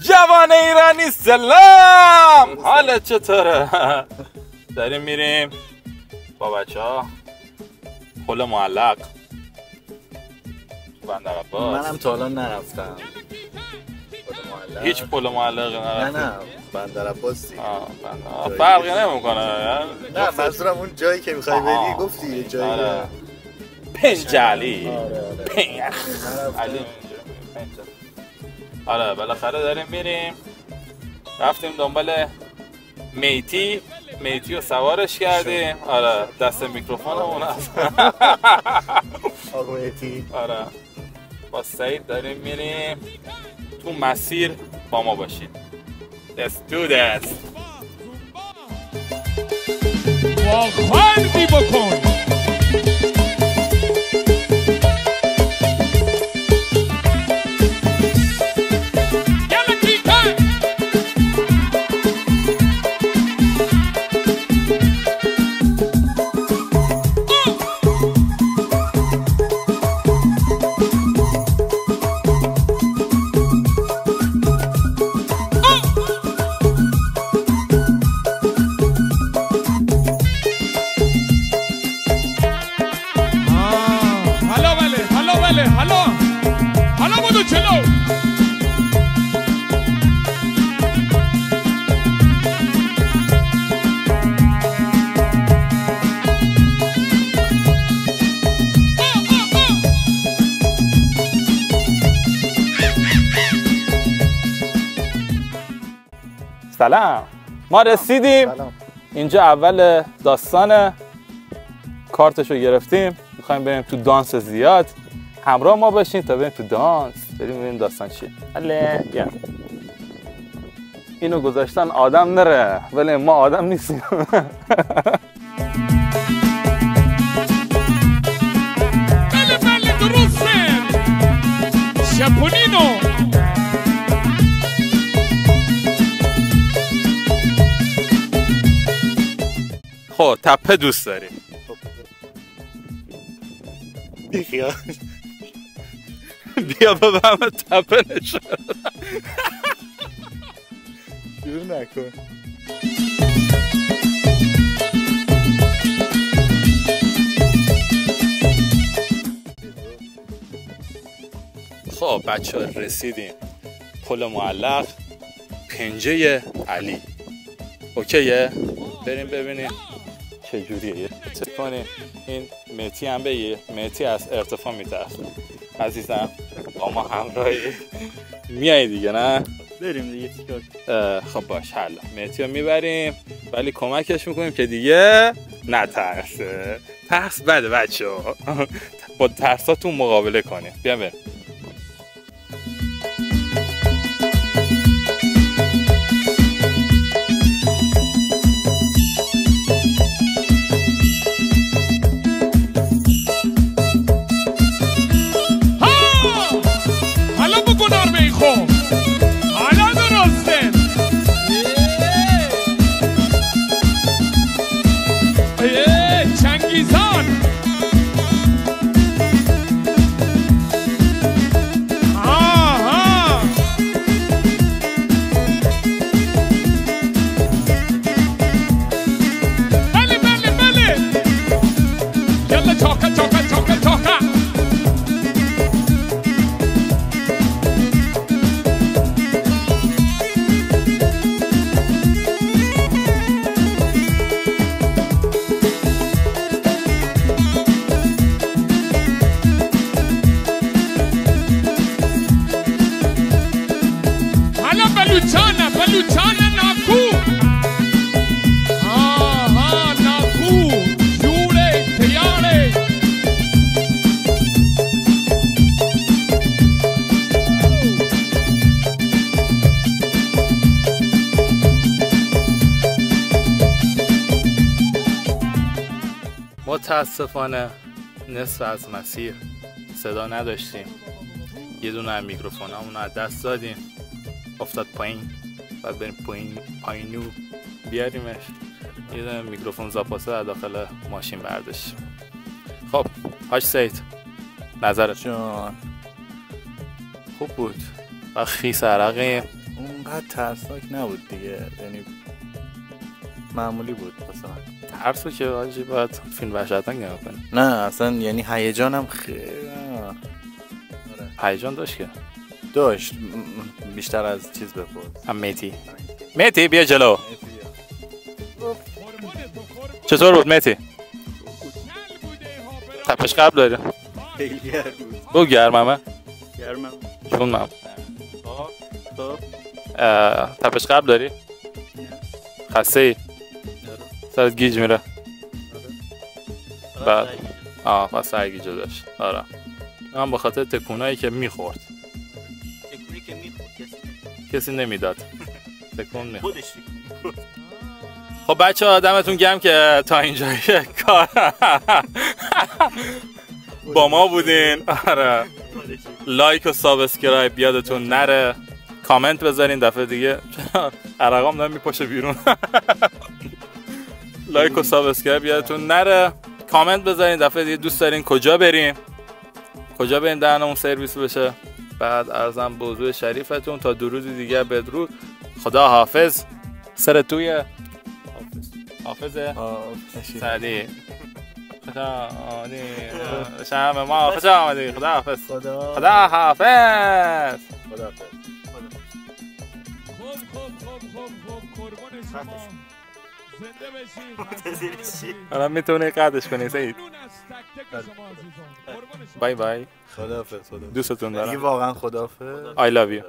جوان ایرانی سلام، حالت چطوره؟ داریم میریم با بچه ها پل معلق بندر عباس. منم تا حالا نرفتم هیچ پل معلقی نرفتم. نه بندر عباس فرقی نمیکنه. نه منظورم اون جایی که میخوای بری گفتی یه جایی. پنج علی. علی. آره بالاخره داریم میریم. رفتیم دنبال میتی رو سوارش کردیم. آره دست میکروفونمون هست. آقا میتی. آره با سعید داریم میریم تو مسیر، با ما باشید. Let's do this. واخوردی بکن. حالا بودو چلو. سلام، ما رسیدیم. اینجا اول داستان. کارتشو گرفتیم، میخوایم بریم تو دانس زیاد. همراه ما باشین تا بریم تو دانس. بریم ببینیم داستان چیه. بله بیا. اینو گذاشتن آدم نره، ولی ما آدم نیستیم. بله درسته. شپونینو. خب تپه دوست داریم. بیا به همه تپه نشون. شروع نکن. خب بچه ها رسیدیم پل معلق، پنجه علی. اوکیه؟ بریم ببینیم چجوریه. چک کنیم. این مهتی هم بگیر. مهتی از ارتفاع میترسه. عزیزم با ما همراهی میایی دیگه نه؟ بریم دیگه چیکار. خب باش حالا مهتی رو میبریم، ولی کمکش میکنیم که دیگه نترسه. ترس بده بچه ها. با ترساتون مقابله کنیم. بیا بریم. متاسفانه نصف از مسیر صدا نداشتیم. یه دونه از میکروفونامون از دست دادیم، افتاد پایین. بعد بریم پایینو بیاریمش. یه دونه میکروفون زاپاسه در داخل ماشین برداشتیم. خب حاج سید نظرت؟ جان خوب بود و خیس عرقیم. اونقدر ترسناک نبود دیگه، یعنی معمولی بود واسه من. ترسو که واجی باید فیلم وحشتناک نگاه کنی. نه اصلا یعنی هیجانم خیلی هیجان داشت که داشت. بیشتر از چیز بپرس. هم میتی بیا جلو. چطور بود میتی؟ تپش قلب داری؟ خیلی گرم بود. او گرمه؟ گرمم. جونم. تپش قلب داری؟ خسته ای؟ سرت گیج میره؟ بعد پس سرگیجه داشت. آره من با خاطر تکونایی که میخورد. تکونی که میخورد کسی نمیداد. تکون میخورد. خودش خب بچه ها دمتون گرم که تا اینجای کار با ما بودین. آره لایک و سابسکرایب یادتون نره. کامنت بذارین دفعه دیگه. عرقام دارم میپاشه بیرون. لایک و سابسکرایب یادتون نره. کامنت بذارین دفعه دیگه دوست دارین کجا بریم دهنمون سرویس بشه. بعد عرضم به حضور شریفتون تا درود دیگه بدرود. خدا حافظ. سر توی حافظه سعدی. خدا آمدی شام ما خوش آمدی. خدا حافظ. خدا حافظ. قربان شما زنده بشی. الان میتونی قدش کنی سعید. بای بای. خداحافظ. دوستتون دارم. دیگه واقعا خداحافظ. I love you.